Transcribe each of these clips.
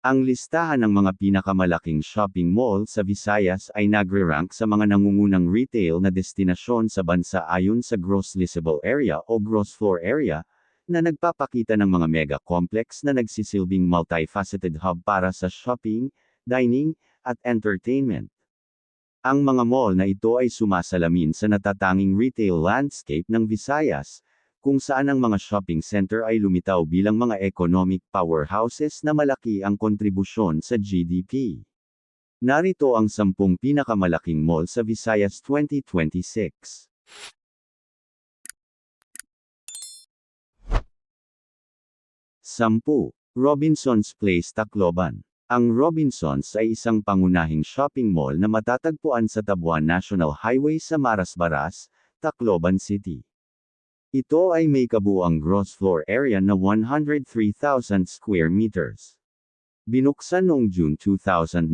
Ang listahan ng mga pinakamalaking shopping mall sa Visayas ay nagre-rank sa mga nangungunang retail na destinasyon sa bansa ayon sa Gross Leasable Area o Gross Floor Area, na nagpapakita ng mga mega complex na nagsisilbing multifaceted hub para sa shopping, dining, at entertainment. Ang mga mall na ito ay sumasalamin sa natatanging retail landscape ng Visayas, kung saan ang mga shopping center ay lumitaw bilang mga economic powerhouses na malaki ang kontribusyon sa GDP. Narito ang 10 pinakamalaking mall sa Visayas 2026. 10. Robinsons Place, Tacloban. Ang Robinsons ay isang pangunahing shopping mall na matatagpuan sa Tabuan National Highway sa Marasbaras, Tacloban City. Ito ay may kabuuang gross floor area na 103,000 square meters. Binuksan noong June 2009,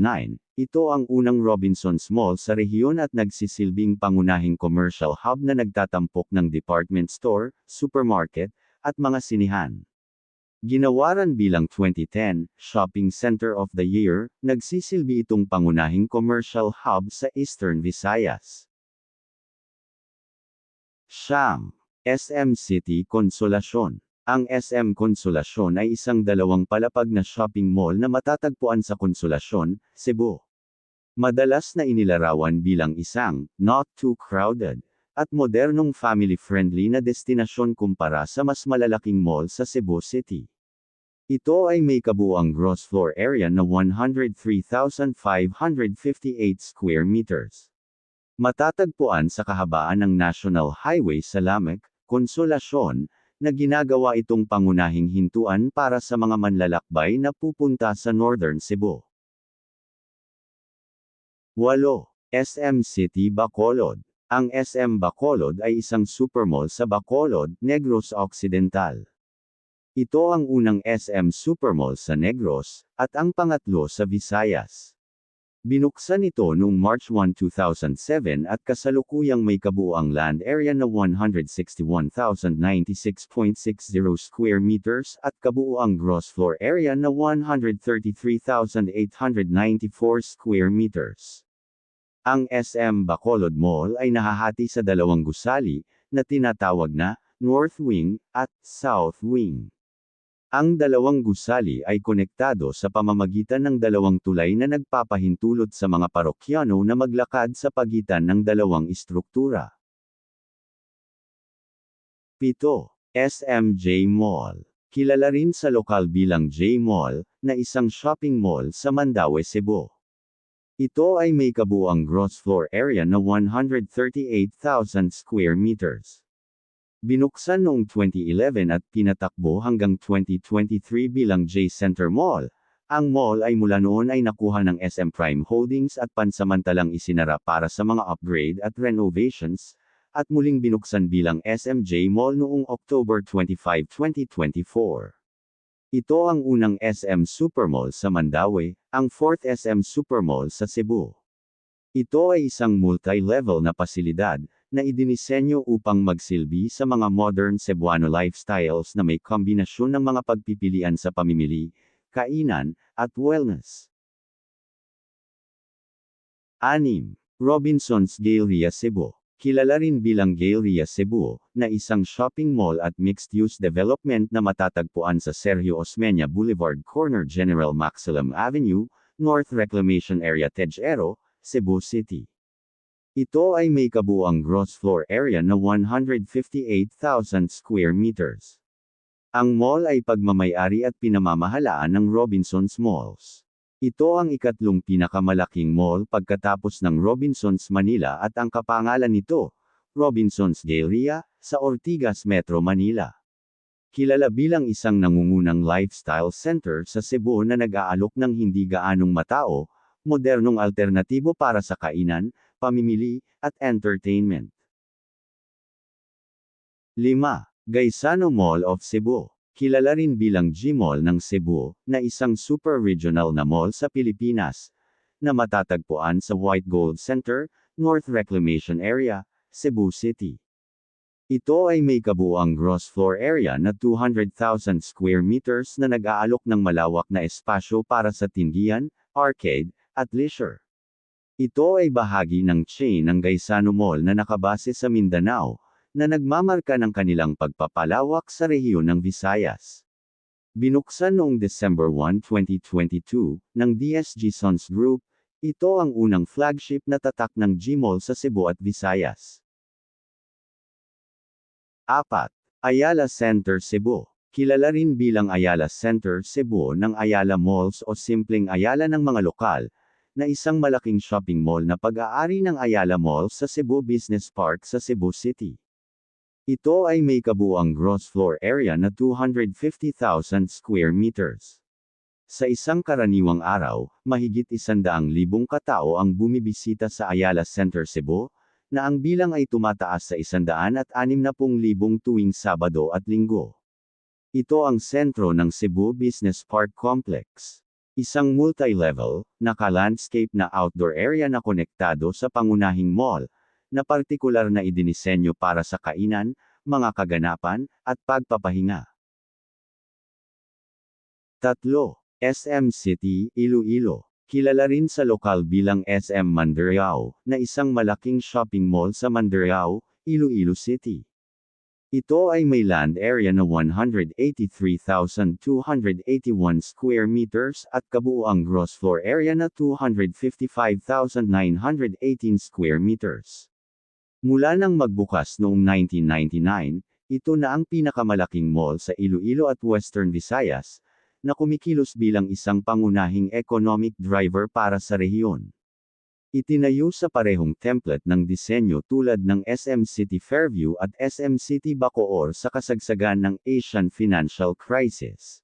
ito ang unang Robinsons Mall sa rehiyon at nagsisilbing pangunahing commercial hub na nagtatampok ng department store, supermarket, at mga sinihan. Ginawaran bilang 2010 Shopping Center of the Year, nagsisilbi itong pangunahing commercial hub sa Eastern Visayas. SM City Consolacion. Ang SM Consolacion ay isang dalawang palapag na shopping mall na matatagpuan sa Consolacion, Cebu. Madalas na inilarawan bilang isang, not too crowded, at modernong family-friendly na destinasyon kumpara sa mas malalaking mall sa Cebu City. Ito ay may kabuuang gross floor area na 103,558 square meters. Matatagpuan sa kahabaan ng National Highway sa Lamek, Consolacion, na ginagawa itong pangunahing hintuan para sa mga manlalakbay na pupunta sa Northern Cebu. 8. SM City Bacolod. Ang SM Bacolod ay isang supermall sa Bacolod, Negros Occidental. Ito ang unang SM Supermall sa Negros, at ang pangatlo sa Visayas. Binuksan ito noong March 1, 2007 at kasalukuyang may kabuuang land area na 161,096.60 square meters at kabuuang gross floor area na 133,894 square meters. Ang SM Bacolod Mall ay nahahati sa dalawang gusali, na tinatawag na North Wing at South Wing. Ang dalawang gusali ay konektado sa pamamagitan ng dalawang tulay na nagpapahintulot sa mga parokyano na maglakad sa pagitan ng dalawang istruktura. 7. SMJ Mall. Kilala rin sa lokal bilang J Mall, na isang shopping mall sa Mandaue, Cebu. Ito ay may kabuuang gross floor area na 138,000 square meters. Binuksan noong 2011 at pinatakbo hanggang 2023 bilang J Center Mall. Ang mall ay mula noon ay nakuha ng SM Prime Holdings at pansamantalang isinara para sa mga upgrade at renovations, at muling binuksan bilang SMJ Mall noong October 25, 2024. Ito ang unang SM Supermall sa Mandaue, ang 4th SM Supermall sa Cebu. Ito ay isang multi-level na pasilidad, na idinisenyo upang magsilbi sa mga modern Cebuano lifestyles na may kombinasyon ng mga pagpipilian sa pamimili, kainan, at wellness. 6. Robinsons Galleria Cebu. Kilala rin bilang Galleria Cebu, na isang shopping mall at mixed-use development na matatagpuan sa Sergio Osmeña Boulevard Corner General Maximum Avenue, North Reclamation Area Tejero, Cebu City. Ito ay may kabuuang gross floor area na 158,000 square meters. Ang mall ay pagmamayari at pinamamahalaan ng Robinsons Malls. Ito ang ikatlong pinakamalaking mall pagkatapos ng Robinsons Manila at ang kapangalan nito, Robinsons Galleria, sa Ortigas, Metro Manila. Kilala bilang isang nangungunang lifestyle center sa Cebu na nag-aalok ng hindi gaanong matao, modernong alternatibo para sa kainan, pamimili, at entertainment. 5. Gaisano Mall of Cebu. Kilala rin bilang G-Mall ng Cebu, na isang super regional na mall sa Pilipinas, na matatagpuan sa White Gold Center, North Reclamation Area, Cebu City. Ito ay may kabuuang gross floor area na 200,000 square meters na nag-aalok ng malawak na espasyo para sa tindihan, arcade, at leisure. Ito ay bahagi ng chain ng Gaisano Mall na nakabase sa Mindanao, na nagmamarka ng kanilang pagpapalawak sa rehiyon ng Visayas. Binuksan noong December 1, 2022, ng DSG Sons Group, ito ang unang flagship na tatak ng G-Mall sa Cebu at Visayas. 4. Ayala Center Cebu. Kilala rin bilang Ayala Center Cebu ng Ayala Malls o simpleng Ayala ng mga lokal, na isang malaking shopping mall na pag-aari ng Ayala Mall sa Cebu Business Park sa Cebu City. Ito ay may kabuuang gross floor area na 250,000 square meters. Sa isang karaniwang araw, mahigit 100,000 katao ang bumibisita sa Ayala Center Cebu, na ang bilang ay tumataas sa 160,000 tuwing Sabado at Linggo. Ito ang sentro ng Cebu Business Park Complex. Isang multi-level, naka-landscape na outdoor area na konektado sa pangunahing mall, na partikular na idinisenyo para sa kainan, mga kaganapan, at pagpapahinga. 3. SM City, Iloilo. Kilala rin sa lokal bilang SM Mandurriao, na isang malaking shopping mall sa Mandurriao, Iloilo City. Ito ay may land area na 183,281 square meters at kabuuang gross floor area na 255,918 square meters. Mula nang magbukas noong 1999, ito na ang pinakamalaking mall sa Iloilo at Western Visayas, na kumikilos bilang isang pangunahing economic driver para sa rehiyon. Itinayo sa parehong template ng disenyo tulad ng SM City Fairview at SM City Bacoor sa kasagsagan ng Asian financial crisis.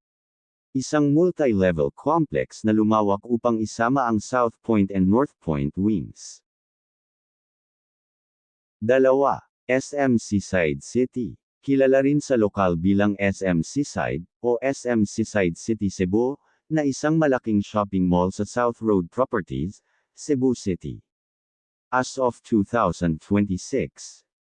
Isang multi-level complex na lumawak upang isama ang South Point and North Point wings. 2. SM Seaside City. Kilala rin sa lokal bilang SM Seaside, o SM Seaside City Cebu, na isang malaking shopping mall sa South Road Properties, Cebu City. As of 2026,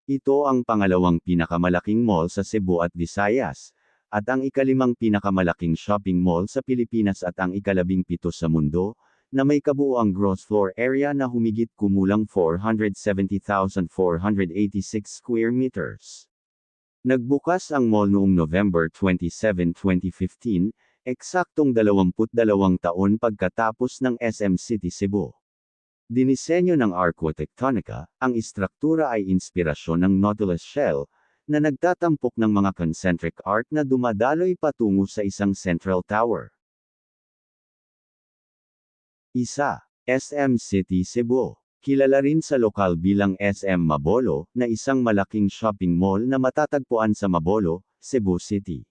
ito ang pangalawang pinakamalaking mall sa Cebu at Visayas, at ang ikalimang pinakamalaking shopping mall sa Pilipinas at ang ika-17 sa mundo, na may kabuuang gross floor area na humigit kumulang 470,486 square meters. Nagbukas ang mall noong November 27, 2015, eksaktong 22 taon pagkatapos ng SM City Cebu. Dinisenyo ng Arquitectonica, ang istruktura ay inspirasyon ng Nautilus shell, na nagtatampok ng mga concentric arc na dumadaloy patungo sa isang central tower. 1. SM City Cebu. Kilala rin sa lokal bilang SM Mabolo, na isang malaking shopping mall na matatagpuan sa Mabolo, Cebu City.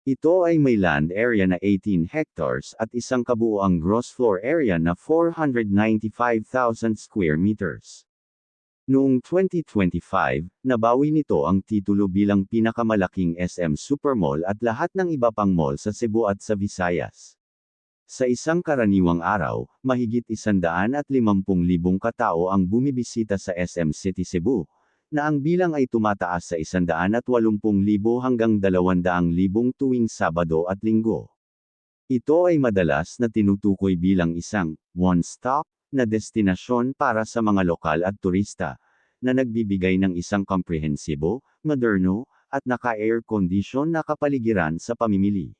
Ito ay may land area na 18 hectares at isang kabuuang gross floor area na 495,000 square meters. Noong 2025, nabawi nito ang titulo bilang pinakamalaking SM Supermall at lahat ng iba pang mall sa Cebu at sa Visayas. Sa isang karaniwang araw, mahigit 150,000 katao ang bumibisita sa SM City Cebu, na ang bilang ay tumataas sa 180,000 hanggang 200,000 tuwing Sabado at Linggo. Ito ay madalas na tinutukoy bilang isang one-stop na destinasyon para sa mga lokal at turista, na nagbibigay ng isang komprehensibo, moderno, at naka-air condition na kapaligiran sa pamimili.